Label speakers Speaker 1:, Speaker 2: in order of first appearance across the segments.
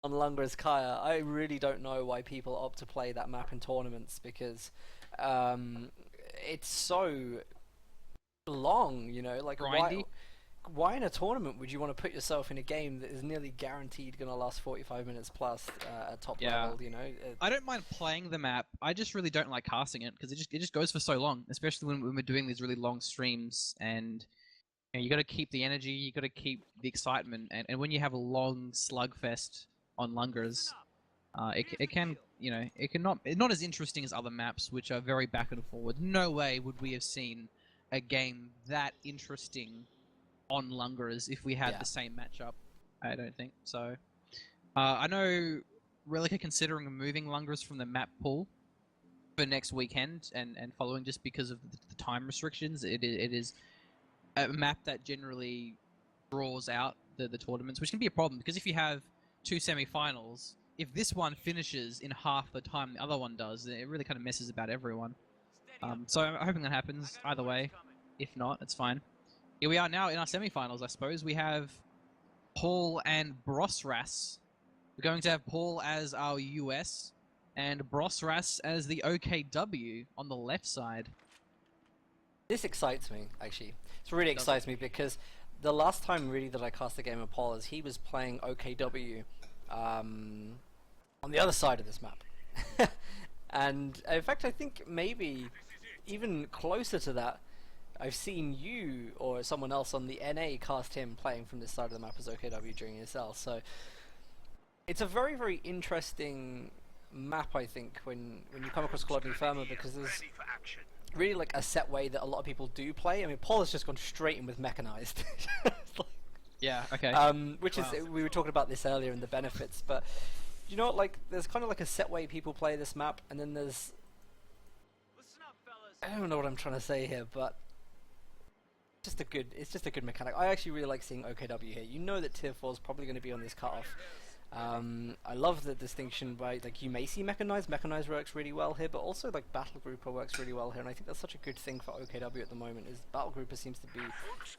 Speaker 1: on Lungra's Kaya. I really don't know why people opt to play that map in tournaments because it's so long, you know, like
Speaker 2: Grindy.
Speaker 1: why in a tournament would you want to put yourself in a game that is nearly guaranteed going to last 45 minutes plus at top level, you know?
Speaker 2: I don't mind playing the map. I just really don't like casting it because it just goes for so long, especially when we're doing these really long streams and you got to keep the energy, you got to keep the excitement, and when you have a long slugfest on Lungers, it can, you know, it can not as interesting as other maps which are very back and forward. No way would we have seen a game that interesting on Lungers if we had the same matchup. I don't think so. I know Relic are considering removing Lungers from the map pool for next weekend and following, just because of the time restrictions. It is a map that generally draws out the tournaments, which can be a problem because if you have two semi-finals, if this one finishes in half the time the other one does, it really kind of messes about everyone. So I'm hoping that happens either way. If not, it's fine. Here we are now in our semi-finals, I suppose. We have Paul and Brosras. We're going to have Paul as our US and Brosras as the OKW on the left side.
Speaker 1: This excites me, actually. It really excites me because the last time really that I cast a game of Paul is he was playing OKW on the other side of this map. And in fact, I think maybe even closer to that, I've seen you or someone else on the NA cast him playing from this side of the map as OKW during ESL. So it's a very, very interesting map, I think, when you come across Call of Firma, because there's really like a set way that a lot of people do play. I mean, Paul has just gone straight in with mechanized.
Speaker 2: Yeah, okay.
Speaker 1: Which is, we were talking about this earlier in the benefits, but you know what, like, there's kind of like a set way people play this map, and then there's... I don't know what I'm trying to say here, but it's just a good mechanic. I actually really like seeing OKW here. You know that Tier 4 is probably going to be on this cutoff. I love the distinction by, like, you may see mechanized works really well here, but also like battle grouper works really well here, and I think that's such a good thing for OKW at the moment, is battle grouper seems to be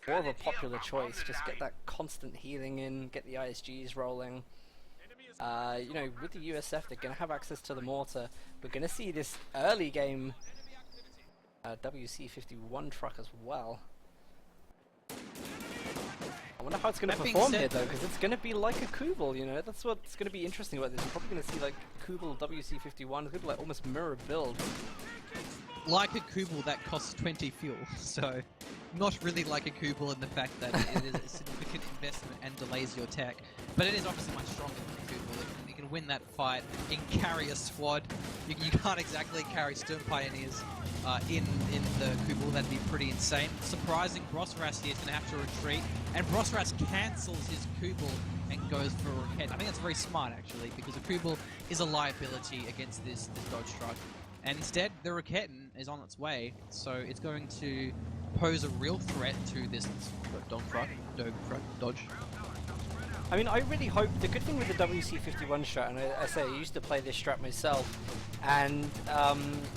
Speaker 1: more of a popular choice. Just get that constant healing in, get the ISGs rolling. You know, with the USF, they're going to have access to the mortar. We're going to see this early game WC51 truck as well. I wonder how it's going to perform here, though, because it's going to be like a Kubel, you know? That's what's going to be interesting about this. We're probably going to see, like, Kubel WC51. It's going to be, like, almost mirror build.
Speaker 2: Like a Kubel that costs 20 fuel, so not really like a Kubel in the fact that it is a significant investment and delays your tech. But it is obviously much stronger than a Kubel. You can win that fight, you can carry a squad. You can't exactly carry Stern Pioneers in the Kubel. That'd be pretty insane. Surprising, Brosras here is going to have to retreat, and Brosras cancels his Kubel and goes for a Rocket. I think that's very smart, actually, because a Kubel is a liability against this Dodge truck. And instead, the Roketten is on its way, so it's going to pose a real threat to this Dodge Dodge.
Speaker 1: I mean, I really hope, the good thing with the WC51 strat, and I say I used to play this strat myself, and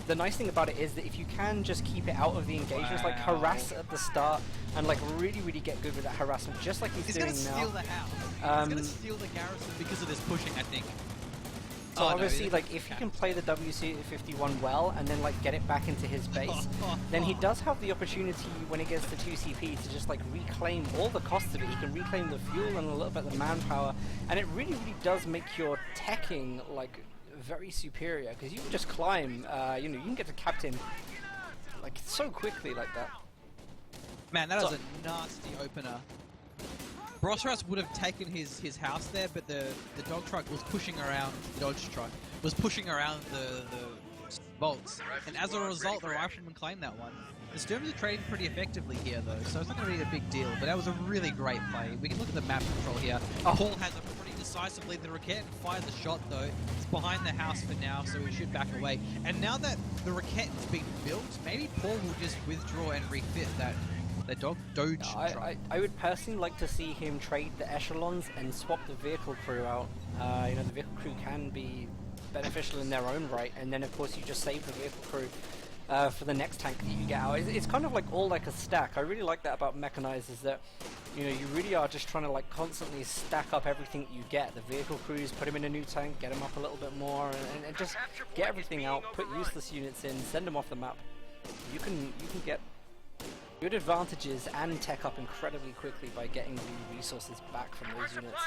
Speaker 1: the nice thing about it is that if you can just keep it out of the engagements, like harass at the start, and like really, really get good with that harassment, just like he's doing now.
Speaker 2: He's gonna steal the house. He's gonna steal the garrison because of this pushing, I think.
Speaker 1: So obviously, like, if he can play the WC51 well and then, like, get it back into his base, then he does have the opportunity when it gets to 2CP to just, like, reclaim all the costs of it. He can reclaim the fuel and a little bit of the manpower, and it really, really does make your teching, like, very superior, because you can just climb, you know, you can get to captain, like, so quickly like that.
Speaker 2: Man, that was a nasty opener. Brosras would have taken his house there, but the dog truck was pushing around, the Dodge truck was pushing around the bolts, and as a result, the rifleman claimed that one. The Sturms are trading pretty effectively here, though, so it's not going to be a big deal, but that was a really great play. We can look at the map control here. Paul has a pretty decisively lead. The Rocket fires the shot, though. It's behind the house for now, so we should back away. And now that the Rocket's been built, maybe Paul will just withdraw and refit that Dodge truck.
Speaker 1: I would personally like to see him trade the echelons and swap the vehicle crew out. You know, the vehicle crew can be beneficial in their own right, and then of course you just save the vehicle crew for the next tank that you get out. It's kind of like all like a stack. I really like that about Mechanized, is that you really are just trying to like constantly stack up everything you get. The vehicle crews, put them in a new tank, get them up a little bit more, and just get everything out, put useless units in, send them off the map. You can get good advantages and tech up incredibly quickly by getting the resources back from those units.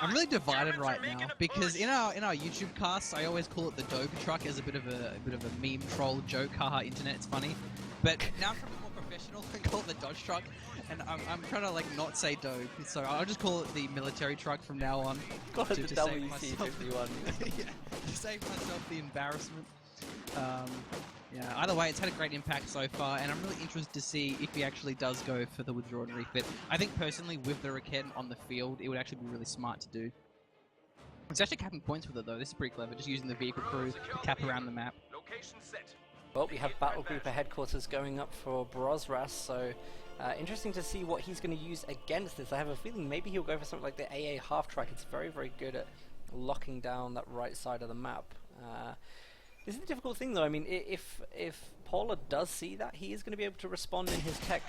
Speaker 2: I'm really divided right now because in our YouTube casts, I always call it the Doge truck as a bit of a meme troll joke. Haha, internet, it's funny. But now I'm trying to be more professional and call it the Dodge truck, and I'm trying to like not say Doge, so I'll just call it the military truck from now on.
Speaker 1: Got it, the WC-51.
Speaker 2: Yeah, to save myself the embarrassment. Yeah, either way, it's had a great impact so far, and I'm really interested to see if he actually does go for the withdraw and refit. I think personally, with the Raketten on the field, it would actually be really smart to do. It's actually capping points with it though. This is pretty clever, just using the vehicle crew to cap around the map.
Speaker 1: Well, we have Battle Group headquarters going up for Brosras, so interesting to see what he's going to use against this. I have a feeling maybe he'll go for something like the AA half-track. It's very, very good at locking down that right side of the map. This is the difficult thing though. I mean, if Paula does see that, he is going to be able to respond in his tech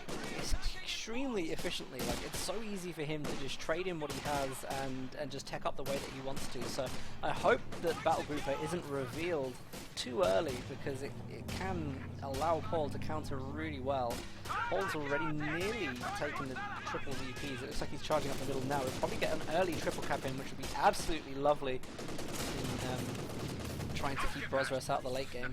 Speaker 1: extremely efficiently. Like, it's so easy for him to just trade in what he has and just tech up the way that he wants to. So I hope that Battle Grouper isn't revealed too early, because it can allow Paul to counter really well. Paul's already nearly taken the triple VPs. It looks like he's charging up the middle now. We'll probably get an early triple cap in, which would be absolutely lovely in trying to keep Brosras out of the late game.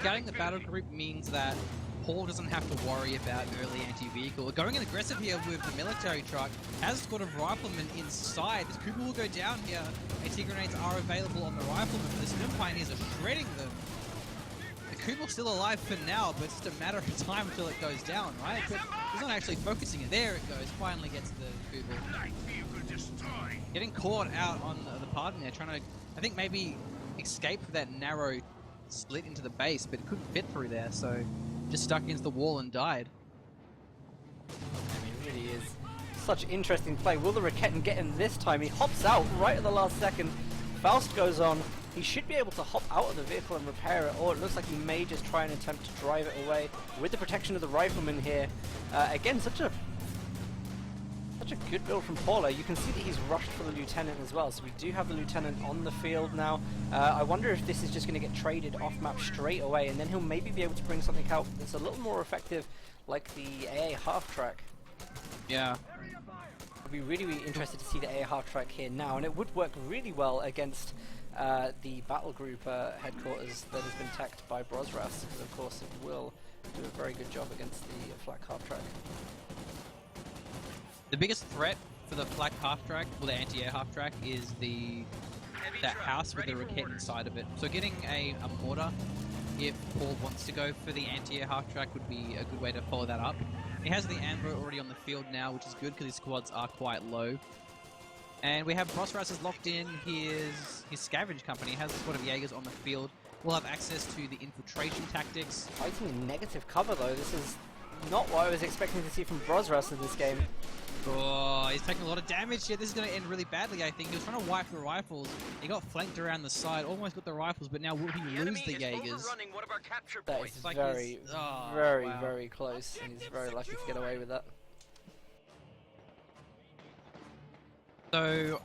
Speaker 2: Getting the battle group means that Paul doesn't have to worry about early anti-vehicle. Going in aggressive here with the military truck, has a squad of riflemen inside. This Cooper will go down here. AT grenades are available on the riflemen, but the Stim Pioneers are shredding them. The Cooper's still alive for now, but it's just a matter of time until it goes down, right? But he's not actually focusing it. There it goes, finally gets the Cooper. Getting caught out on the pardon there, trying to, I think, maybe escape that narrow split into the base, but it couldn't fit through there, so just stuck against the wall and died.
Speaker 1: I mean, it really is such interesting play. Will the Raketten get him this time? He hops out right at the last second. Faust goes on. He should be able to hop out of the vehicle and repair it, or it looks like he may just try and attempt to drive it away with the protection of the rifleman here. Again, such a good build from Paula. You can see that he's rushed for the lieutenant as well, so we do have the lieutenant on the field now. I wonder if this is just going to get traded off map straight away, and then he'll maybe be able to bring something out that's a little more effective, like the AA half track.
Speaker 2: Yeah.
Speaker 1: I'd be really, really interested to see the AA half track here now, and it would work really well against the battle group headquarters that has been attacked by Brosras, because of course it will do a very good job against the flak half track.
Speaker 2: The biggest threat for the flak half-track, or the anti-air half-track, is that house with the Raketten inside of it. So getting a mortar, if Paul wants to go for the anti-air half-track, would be a good way to follow that up. He has the Amber already on the field now, which is good because his squads are quite low. And we have Brosras is locked in his scavenge company. He has a squad of Jaegers on the field. We'll have access to the infiltration tactics.
Speaker 1: Fighting in negative cover though, this is not what I was expecting to see from Brosras in this game.
Speaker 2: Oh, he's taking a lot of damage here. This is going to end really badly, I think. He was trying to wipe the rifles. He got flanked around the side, almost got the rifles, but now will he lose the Jaegers?
Speaker 1: That is like very close, and he's very lucky to get away with that.
Speaker 2: So,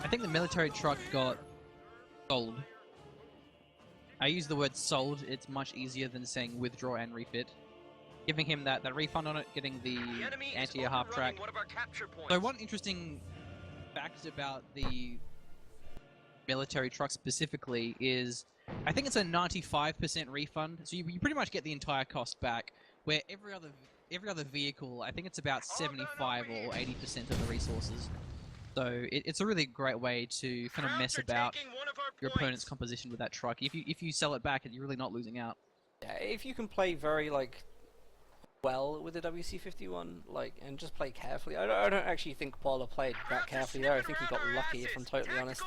Speaker 2: I think the military truck got sold. I use the word sold. It's much easier than saying withdraw and refit. Giving him that refund on it, getting the anti-air half-track. So one interesting fact about the military truck specifically is, I think it's a 95% refund, so you pretty much get the entire cost back, where every other vehicle, I think it's about 75 or 80% of the resources. So it's a really great way to kind of mess about your opponent's composition with that truck. If you sell it back, you're really not losing out.
Speaker 1: Yeah, if you can play very well with the WC-51, and just play carefully. I don't actually think Paula played that carefully there. I think he got lucky, if I'm totally honest.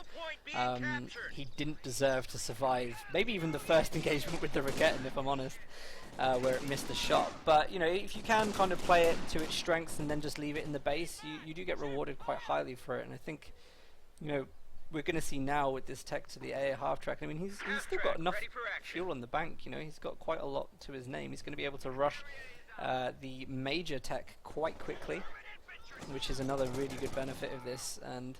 Speaker 1: He didn't deserve to survive, maybe even the first engagement with the Raketten, if I'm honest, where it missed the shot. But, if you can kind of play it to its strengths and then just leave it in the base, you do get rewarded quite highly for it. And I think, we're going to see now with this tech to the AA half track. I mean, he's still got enough fuel on the bank. You know, he's got quite a lot to his name. He's going to be able to rush the major tech quite quickly, which is another really good benefit of this. And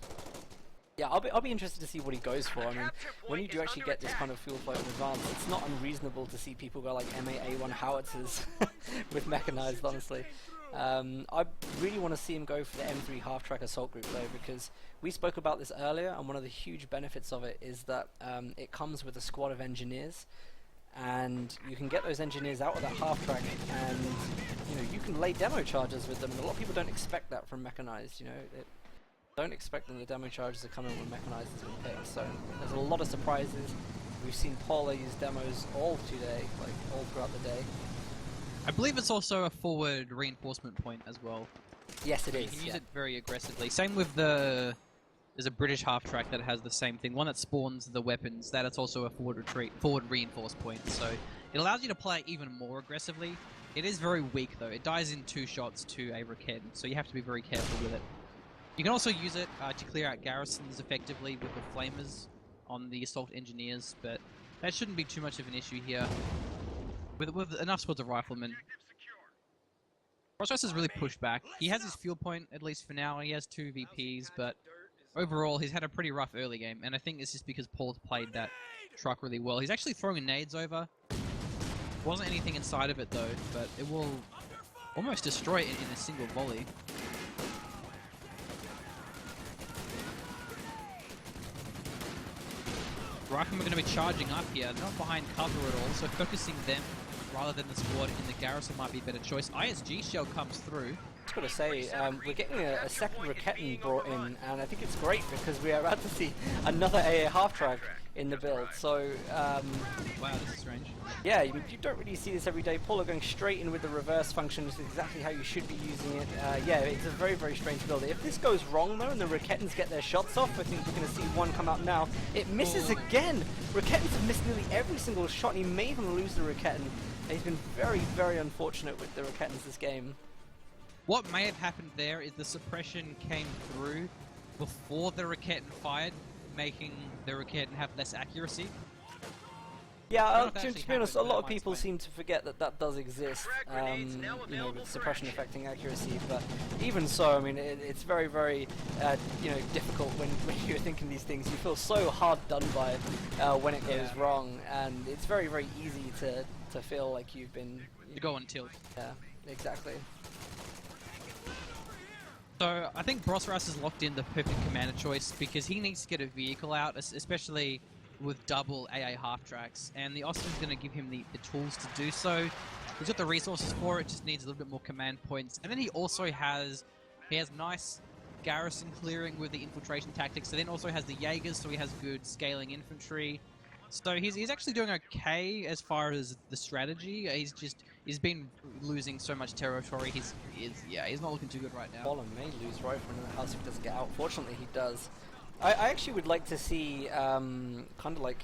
Speaker 1: yeah, I'll be interested to see what he goes for. I mean, when you do actually get this kind of fuel flow in advance, it's not unreasonable to see people go like MA-A1 howitzers with mechanized, honestly. I really want to see him go for the M3 half-track assault group though, because we spoke about this earlier, and one of the huge benefits of it is that it comes with a squad of engineers, and you can get those engineers out of that half-track, and you know, you can lay demo charges with them, and a lot of people don't expect that from mechanized. You know, don't expect them the demo charges to come in when mechanized has been picked. So there's a lot of surprises. We've seen Paula use demos all today, like all throughout the day.
Speaker 2: I believe it's also a forward reinforcement point as well.
Speaker 1: Yes, it is.
Speaker 2: You can use it very aggressively. Same with there's a British half track that has the same thing. One that spawns the weapons. That it's also a forward reinforced point. So it allows you to play even more aggressively. It is very weak though. It dies in 2 shots to a Raketten, so you have to be very careful with it. You can also use it to clear out garrisons effectively with the flamers on the assault engineers, but that shouldn't be too much of an issue here. With enough squads of riflemen. Brosras has really pushed back. He has his fuel point, at least for now. He has 2 VPs, but overall he's had a pretty rough early game, and I think it's just because Paul's played that truck really well. He's actually throwing nades over. Wasn't anything inside of it though, but it will almost destroy it in a single volley. Riflemen are going to be charging up here, not behind cover at all, so focusing them rather than the squad in the garrison might be a better choice. ISG shell comes through.
Speaker 1: I've got to say, we're getting a second Raketten brought in, and I think it's great because we are about to see another AA half-track in the build. So,
Speaker 2: wow, this is strange.
Speaker 1: Yeah, you don't really see this every day. Paula going straight in with the reverse function, which is exactly how you should be using it. Yeah, it's a very, very strange build. If this goes wrong though, and the Rakettens get their shots off, I think we're going to see one come out now. It misses again! Rakettens have missed nearly every single shot, and he may even lose the Raketten. He's been very, very unfortunate with the Rakettens this game.
Speaker 2: What may have happened there is the suppression came through before the Raketten fired, making the Raketten have less accuracy.
Speaker 1: Yeah, to be honest, a lot of people seem to forget that that does exist, you know, with suppression affecting accuracy, but even so, I mean, it's very, very, you know, difficult when you're thinking these things. You feel so hard done by when it goes wrong, and it's very, very easy to feel like you've been...
Speaker 2: To go on tilt.
Speaker 1: Yeah, exactly.
Speaker 2: So, I think Brosras has locked in the perfect commander choice, because he needs to get a vehicle out, especially with double AA half tracks, and the Austin's going to give him the tools to do so. He's got the resources for it, just needs a little bit more command points. And then he also has nice garrison clearing with the infiltration tactics, so then also has the Jaegers, so he has good scaling infantry. So he's actually doing okay as far as the strategy. He's been losing so much territory. He's not looking too good right now.
Speaker 1: Callum may lose rifle in the house if he doesn't get out. Fortunately, he does. I actually would like to see kind of like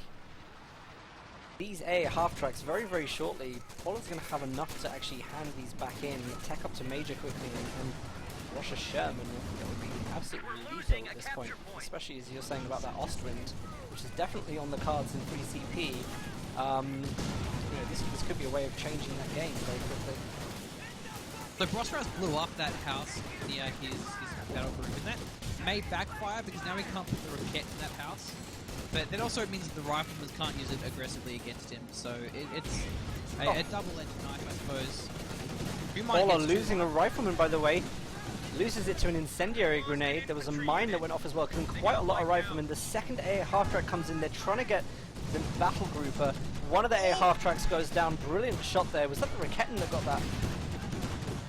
Speaker 1: these AA half tracks very, very shortly. Paula's going to have enough to actually hand these back in, tech up to major quickly, and rush a Sherman. That would be absolutely lethal at this point, especially as you're saying about that Ostwind, which is definitely on the cards in free CP. You know, this could be a way of changing that game very quickly.
Speaker 2: So Brosras blew up that house near his battle group, and that may backfire because now he can't put the Raketten in that house. But that also means that the riflemen can't use it aggressively against him. So it's a double-edged knife, I suppose.
Speaker 1: Paula losing a rifleman, by the way. Loses it to an incendiary grenade. There was a mine that went off as well, killing quite a lot of riflemen. The second AA half-track comes in. They're trying to get the battle grouper. One of the AA half-tracks goes down. Brilliant shot there. Was that the Raketten that got that?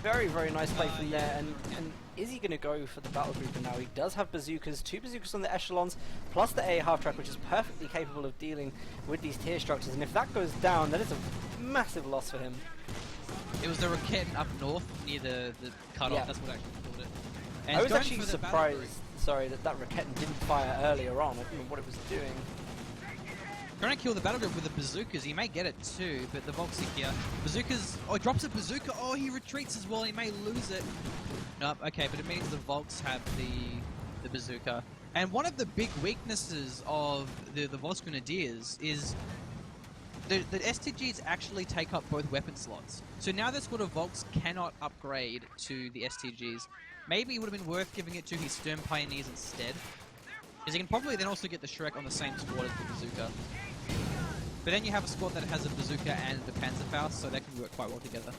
Speaker 1: Very, very nice play from there. And is he going to go for the battle grouper now? He does have bazookas, 2 bazookas on the echelons, plus the AA half-track, which is perfectly capable of dealing with these tier structures. And if that goes down, that is a massive loss for him.
Speaker 2: It was the Raketten up north near the cutoff. That's what actually killed it. And
Speaker 1: I was actually surprised, that Raketten didn't fire earlier on. I don't know what it was doing.
Speaker 2: Trying to kill the battle group with the bazookas. He may get it too, but the Volks are here. Bazookas. Oh, he drops a bazooka. Oh, he retreats as well. He may lose it. Nope. Okay, but it means the Volks have the bazooka. And one of the big weaknesses of the Volks Grenadiers is the STGs actually take up both weapon slots. So now that squad of Volks cannot upgrade to the STGs, maybe it would have been worth giving it to his Stern Pioneers instead. Because he can probably then also get the Shrek on the same squad as the Bazooka. But then you have a squad that has a Bazooka and the Panzerfaust, so that can work quite well together.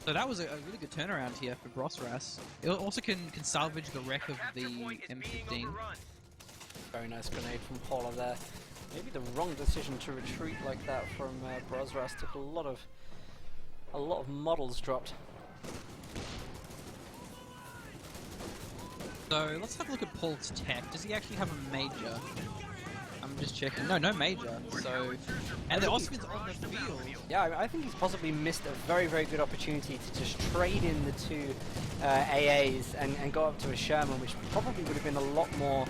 Speaker 2: So that was a really good turnaround here for Brosras. It also can salvage the wreck of the M15.
Speaker 1: Very nice grenade from Paula there. Maybe the wrong decision to retreat like that from Brosras. Took a lot of models dropped.
Speaker 2: So let's have a look at Paul's tech. Does he actually have a major? I'm just checking. No, no major. So, and the Austrians on the field.
Speaker 1: Yeah, I think he's possibly missed a very, very good opportunity to just trade in the two AAs and go up to a Sherman, which probably would have been a lot more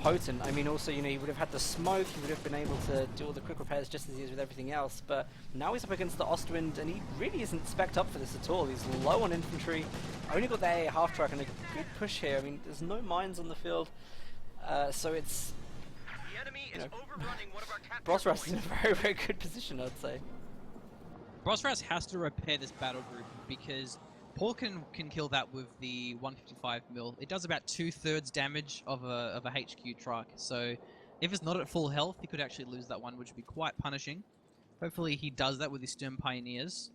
Speaker 1: potent. I mean, also, you know, he would have had the smoke, he would have been able to do all the quick repairs just as he is with everything else, but now he's up against the Ostwind, and he really isn't spec'd up for this at all. He's low on infantry, only got the AA half-track, and a good push here. I mean, there's no mines on the field, so it's... You know, Brosras is in a very, very good position, I'd say.
Speaker 2: Brosras has to repair this battle group because Paul can kill that with the 155mm. It does about 2/3 damage of a HQ truck. So if it's not at full health, he could actually lose that one, which would be quite punishing. Hopefully he does that with his Stern Pioneers.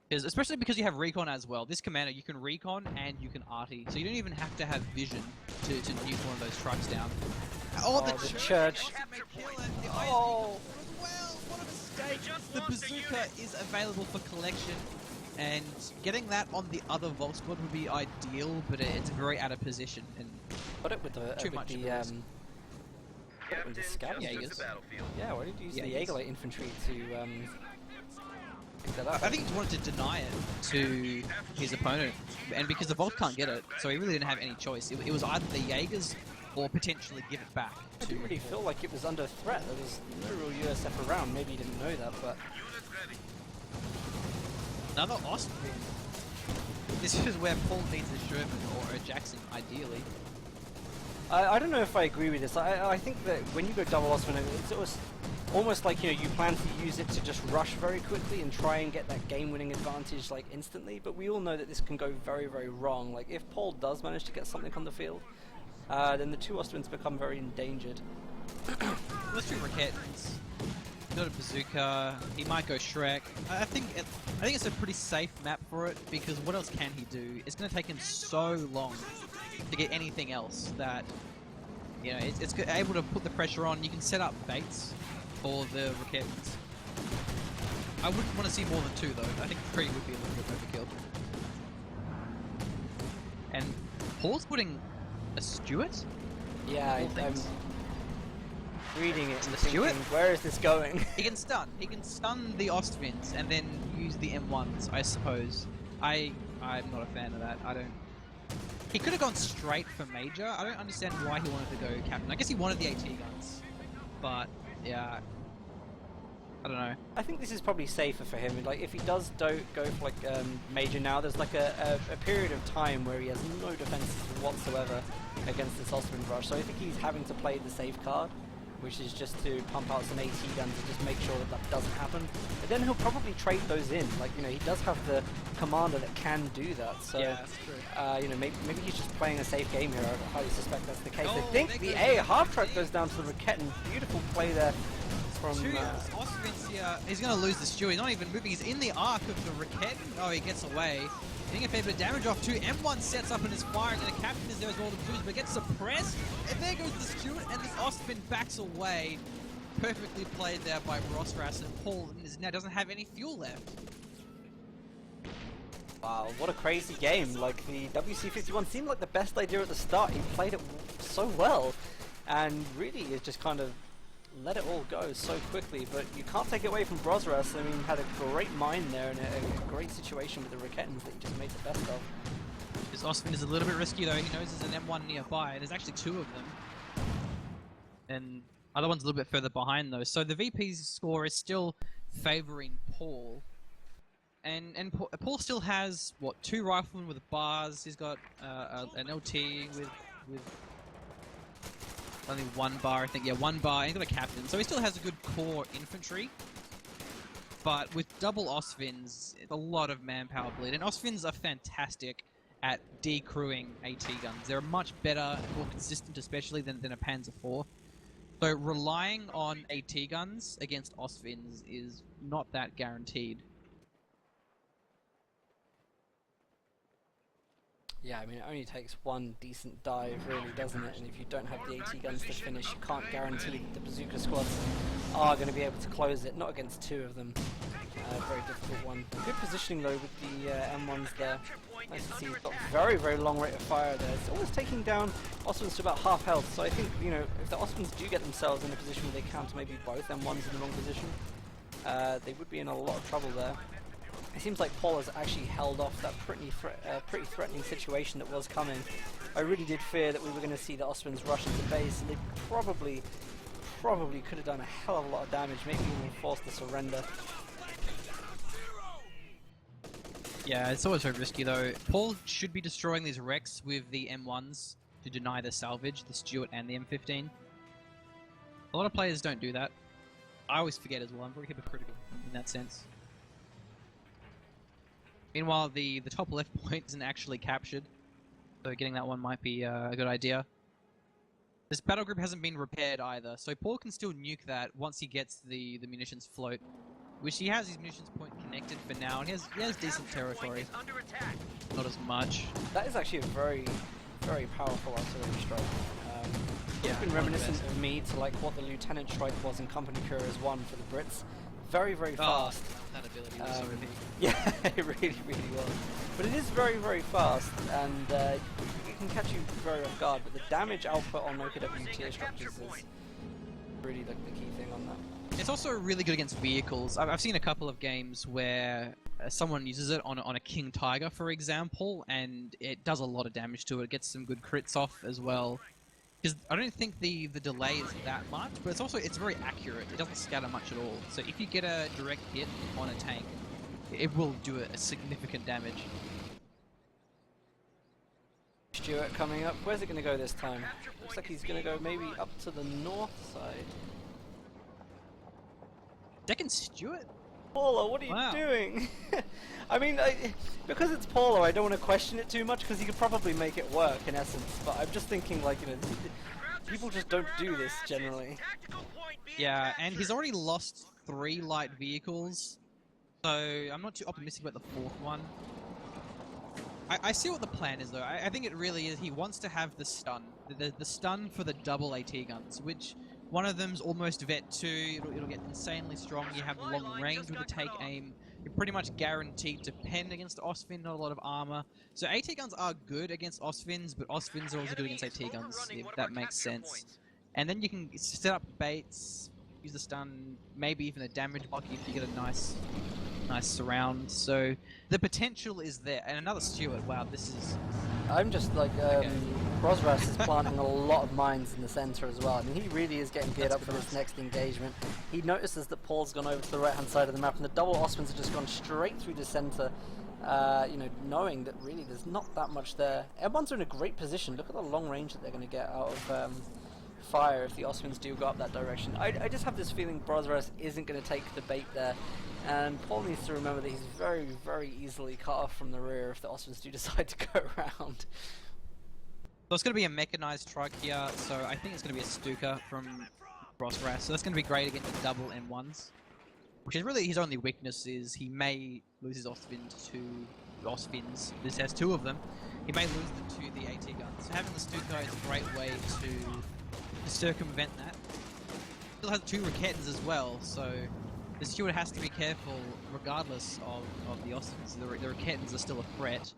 Speaker 2: Especially because you have recon as well. This commander, you can recon and you can arty, so you don't even have to have vision to nuke one of those trucks down. Oh, the church! Oh! Well, what a mistake! The bazooka is available for collection, and getting that on the other Volk squad would be ideal, but it's very out of position and
Speaker 1: got it with the
Speaker 2: too much.
Speaker 1: With the scouts. Yeah, why did you use the Escalate infantry to pick that up?
Speaker 2: I think he wanted to deny it to his opponent, and because the Volk can't get it, so he really didn't have any choice. It was either the Jaegers or potentially give it back.
Speaker 1: I didn't really feel like it was under threat. There was no real USF around. Maybe you didn't know that, but...
Speaker 2: Another Austrian. This is where Paul needs a Sherman or a Jackson, ideally.
Speaker 1: I don't know if I agree with this. I think that when you go double Austrian, it's almost like, you know, you plan to use it to just rush very quickly and try and get that game-winning advantage, like, instantly. But we all know that this can go very, very wrong. Like, if Paul does manage to get something on the field, then the two Austrians become very endangered.
Speaker 2: Let's do Raketans. Not a bazooka. He might go Shrek. I think it's a pretty safe map for it, because what else can he do? It's going to take him so long to get anything else that, you know, it's able to put the pressure on. You can set up baits for the Raketans. I wouldn't want to see more than two though. I think 3 would be a little bit overkill. And Paul's putting a Stuart?
Speaker 1: Yeah, I'm reading it and
Speaker 2: Stuart?
Speaker 1: thinking, where is this going?
Speaker 2: He can stun. He can stun the Ostwinds and then use the M1s, I suppose. I'm not a fan of that. I don't... He could have gone straight for Major. I don't understand why he wanted to go Captain. I guess he wanted the AT guns. But, yeah... I don't know. I
Speaker 1: think this is probably safer for him. Like, if he does go for like Major now, there's like a period of time where he has no defenses whatsoever against this Ostwind rush. So I think he's having to play the safe card, which is just to pump out some AT guns and just make sure that that doesn't happen. But then he'll probably trade those in. Like, you know, he does have the commander that can do that. So,
Speaker 2: yeah, that's true.
Speaker 1: you know, maybe he's just playing a safe game here. I highly suspect that's the case.
Speaker 2: Oh,
Speaker 1: I think the A half-track goes down to the Raketan. Beautiful play there from...
Speaker 2: Ostwinds here. He's going to lose the Stew. He's not even moving. He's in the arc of the Raketan. Oh, he gets away. Getting a fair bit of damage off too. M1 sets up and is firing, and the captain is there as well to boost, but gets suppressed. And there goes the Stewart, and this Ostwind backs away. Perfectly played there by Brosras, and Paul now doesn't have any fuel left.
Speaker 1: Wow, what a crazy game. Like, the WC51 seemed like the best idea at the start. He played it so well, and really it just kind of let it all go so quickly, but you can't take it away from Brosras. I mean, had a great mind there and a great situation with the Raketans that he just made the best of.
Speaker 2: This Ostwind is a little bit risky though. He knows there's an M1 nearby. There's actually 2 of them. And other one's a little bit further behind though. So the VP's score is still favouring Paul. And Paul still has what, 2 riflemen with bars. He's got an LT with only 1 bar, I think. Yeah, 1 bar. And he's got a captain, so he still has a good core infantry. But with double Osvins, it's a lot of manpower bleed, and Osvins are fantastic at decrewing AT guns. They're much better, more consistent, especially than a Panzer IV. So relying on AT guns against Osvins is not that guaranteed.
Speaker 1: Yeah, I mean, it only takes one decent dive, really, doesn't it? And if you don't have the AT guns to finish, you can't guarantee that the bazooka squads are going to be able to close it. Not against 2 of them. Very difficult one. Good positioning, though, with the M1s there. Nice to see he's got very, very long rate of fire there. It's almost taking down Osmans to about half health. So I think, you know, if the Osmans do get themselves in a position where they counter maybe both M1s in the wrong position, they would be in a lot of trouble there. It seems like Paul has actually held off that pretty threatening situation that was coming. I really did fear that we were going to see the Osmans rush into base, and they probably could have done a hell of a lot of damage, maybe even forced the surrender.
Speaker 2: Yeah, it's always very risky though. Paul should be destroying these wrecks with the M1s to deny the salvage, the Stuart and the M15. A lot of players don't do that. I always forget as well. I'm very hypocritical in that sense. Meanwhile, the top left point isn't actually captured, so getting that one might be a good idea. This battle group hasn't been repaired either, so Paul can still nuke that once he gets the munitions float, which he has his munitions point connected for now, and he has decent territory. Not as much.
Speaker 1: That is actually a very, very powerful artillery strike.
Speaker 2: Yeah,
Speaker 1: it's been reminiscent of me to like what the Lieutenant strike was in Company Couriers 1 for the Brits. Very, very fast.
Speaker 2: That ability was so OP.
Speaker 1: Yeah, it really, really was. But it is very, very fast, and it can catch you very off guard, but the damage output on OKW tier structures is really the key thing on that.
Speaker 2: It's also really good against vehicles. I've seen a couple of games where someone uses it on a King Tiger, for example, and it does a lot of damage to it. It gets some good crits off as well. Because I don't think the delay is that much, but it's very accurate. It doesn't scatter much at all. So if you get a direct hit on a tank, it will do a significant damage.
Speaker 1: Stuart coming up. Where's it going to go this time? Looks like he's going to go maybe up to the north side.
Speaker 2: Second Stuart?
Speaker 1: Paulo, what are you doing? I mean, because it's Paulo, I don't want to question it too much because he could probably make it work in essence. But I'm just thinking, like, you know, people just don't do this generally.
Speaker 2: Yeah, and he's already lost 3 light vehicles, so I'm not too optimistic about the 4th one. I see what the plan is though. I think it really is. He wants to have the stun, the stun for the double AT guns, which one of them's almost vet 2. It'll get insanely strong. You have long range with the take aim. You're pretty much guaranteed to pen against Osvin, not a lot of armor. So AT guns are good against Osvins, but Osvins are also good against AT guns, if that makes sense. And then you can set up baits, use the stun, maybe even a damage block if you get a nice surround. So the potential is there. And another Stuart, wow, this is...
Speaker 1: I'm just like, Brosras is planting a lot of mines in the center as well. I mean, he really is getting geared up for this next engagement. He notices that Paul's gone over to the right-hand side of the map, and the double Osmonds have just gone straight through the center, you know, knowing that really there's not that much there. M1s are in a great position. Look at the long range that they're going to get out of fire if the Osmonds do go up that direction. I just have this feeling Brosras isn't going to take the bait there. And Paul needs to remember that he's very, very easily cut off from the rear if the Osmonds do decide to go around.
Speaker 2: So it's going to be a mechanized truck here, so I think it's going to be a Stuka from Brosras. So that's going to be great against the double M1s. Which is really his only weakness, is he may lose his Osvins to Osvins. This has 2 of them. He may lose them to the AT guns. So having the Stuka is a great way to circumvent that. Still has 2 Raketans as well, so the Stuart has to be careful regardless of the Osvins. The Raketans are still a threat.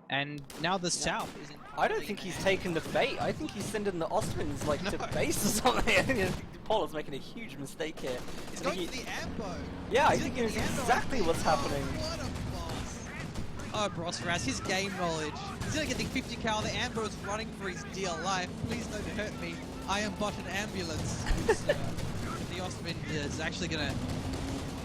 Speaker 2: And now the south is in...
Speaker 1: I don't think he's taken the bait. I think he's sending the Osmonds like to base or something. I think Paul is making a huge mistake here.
Speaker 2: He's going for the ambo.
Speaker 1: Yeah, I think he knows exactly what's happening.
Speaker 2: What a boss. Oh, Brosras, his game knowledge. He's gonna get the 50 cal. The ambo is running for his dear life. Please don't hurt me. I am but an ambulance. The Osmond is actually gonna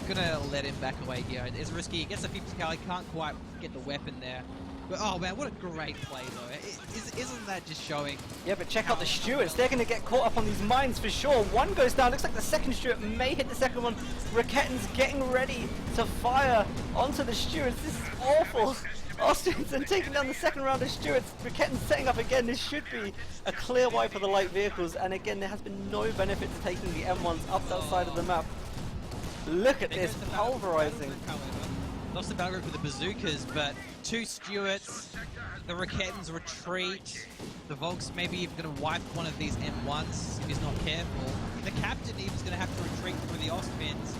Speaker 2: gonna let him back away here. It's risky. He gets a 50 cal. He can't quite get the weapon there. But oh man, what a great play though. Isn't that just showing?
Speaker 1: Yeah, but check out the Stewards. They're going to get caught up on these mines for sure. One goes down. Looks like the second Steward may hit the second one. Raketten's getting ready to fire onto the Stewards. This is awful. Austrians taking down the second round of Stewards. Raketten's setting up again. This should be a clear wipe for the light vehicles. And again, there has been no benefit to taking the M1s up that side of the map. Look at this pulverizing.
Speaker 2: Lost the battle group with the bazookas, but 2 Stewards, the Rakettens retreat, the Volks maybe even going to wipe one of these M1s if he's not careful. The captain even's going to have to retreat through the Austrians.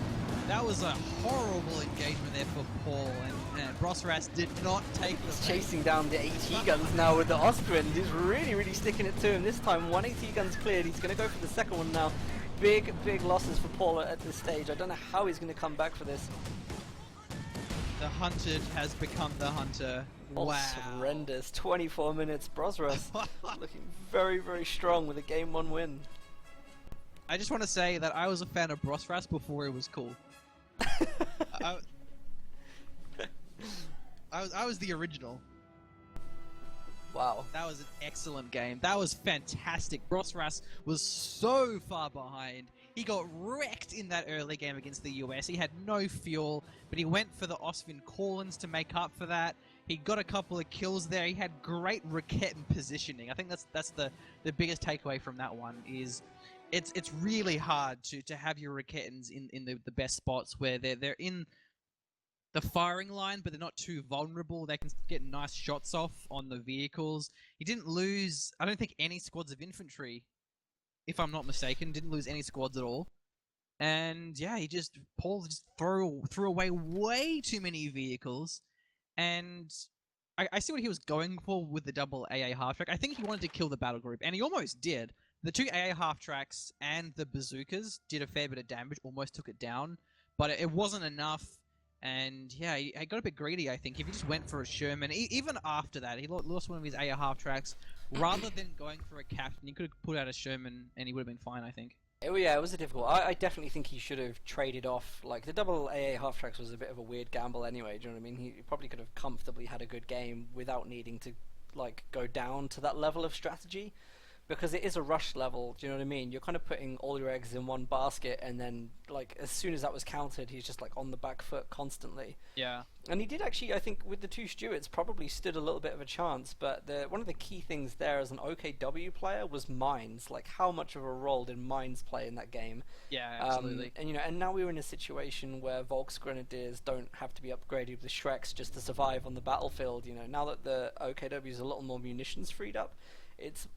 Speaker 2: That was a horrible engagement there for Paul, and Brosras did not take the
Speaker 1: He's chasing down the AT guns now with the Austrian. He's really sticking it to him this time. 1 AT gun's cleared. He's going to go for the second one now. Big losses for Paul at this stage. I don't know how he's going to come back for this.
Speaker 2: The hunted has become the hunter. Wow.
Speaker 1: Horrendous. 24 minutes. Brosras looking very strong with a game 1 win.
Speaker 2: I just want to say that I was a fan of Brosras before it was cool. I was the original.
Speaker 1: Wow.
Speaker 2: That was an excellent game. That was fantastic. Brosras was so far behind. He got wrecked in that early game against the US. He had no fuel, but he went for the Austrian call-ins to make up for that. He got a couple of kills there. He had great Raketten positioning. I think that's the biggest takeaway from that one is it's really hard to have your Rakettens in the best spots where they're in the firing line, but they're not too vulnerable. They can get nice shots off on the vehicles. He didn't lose, I don't think, any squads of infantry, if I'm not mistaken. Didn't lose any squads at all. And yeah, Paul just threw away way too many vehicles. And I see what he was going for with the double AA half track. I think he wanted to kill the battle group, and he almost did. The 2 AA half tracks and the bazookas did a fair bit of damage, almost took it down, but it wasn't enough. And yeah, he got a bit greedy, I think. If he just went for a Sherman, even after that, he lost one of his AA half tracks. Rather than going for a captain, he could have put out a Sherman and he would have been fine, I think.
Speaker 1: Oh yeah, it was a difficult. I definitely think he should have traded off. Like the double AA half tracks was a bit of a weird gamble anyway. Do you know what I mean? He probably could have comfortably had a good game without needing to like go down to that level of strategy. Because it is a rush level, do you know what I mean? You're kind of putting all your eggs in one basket, and then, like, as soon as that was countered, he's just, like, on the back foot constantly.
Speaker 2: Yeah.
Speaker 1: And he did actually, I think, with the 2 Stewards, probably stood a little bit of a chance, but one of the key things there as an OKW player was mines. Like, how much of a role did mines play in that game?
Speaker 2: Yeah, absolutely.
Speaker 1: And, you know, and now we're in a situation where Volks Grenadiers don't have to be upgraded with Shreks just to survive on the battlefield, you know. Now that the OKW is a little more munitions freed up, it's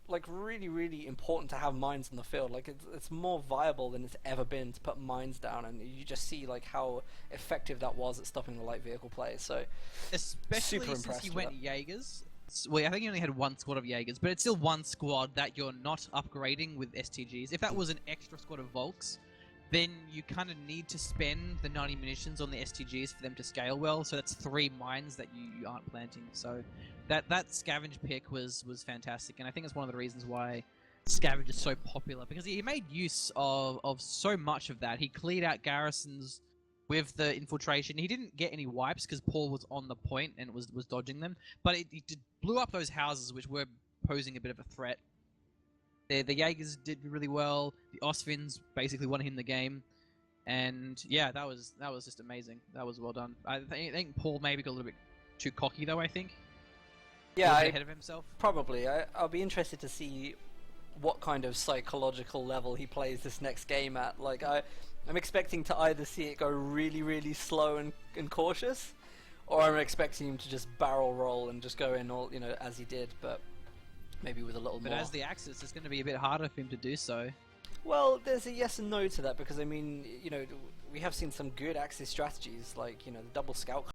Speaker 1: like really important to have mines on the field. Like it's more viable than it's ever been to put mines down, and you just see like how effective that was at stopping the light vehicle play. So
Speaker 2: especially
Speaker 1: super
Speaker 2: since he went Jaegers. Well, I think he only had 1 squad of Jaegers, but it's still 1 squad that you're not upgrading with STGs. If that was an extra squad of Volks, then you kind of need to spend the 90 munitions on the STGs for them to scale well. So that's 3 mines that you aren't planting. So that scavenge pick was fantastic, and I think it's one of the reasons why scavenge is so popular, because he made use of so much of that. He cleared out garrisons with the infiltration. He didn't get any wipes because Paul was on the point and was dodging them, but he blew up those houses which were posing a bit of a threat. The Jaegers did really well. The Austrians basically won him the game, and yeah, that was just amazing. That was well done. I think Paul maybe got a little bit too cocky though. I think.
Speaker 1: Yeah,
Speaker 2: ahead of himself.
Speaker 1: Probably. I'll be interested to see what kind of psychological level he plays this next game at. Like I'm expecting to either see it go really slow and cautious, or I'm expecting him to just barrel roll and just go in all, you know, as he did, but maybe with a little more.
Speaker 2: But as the Axis, it's going to be a bit harder for him to do so.
Speaker 1: Well, there's a yes and no to that, because I mean, you know, we have seen some good Axis strategies, like, you know, the double scout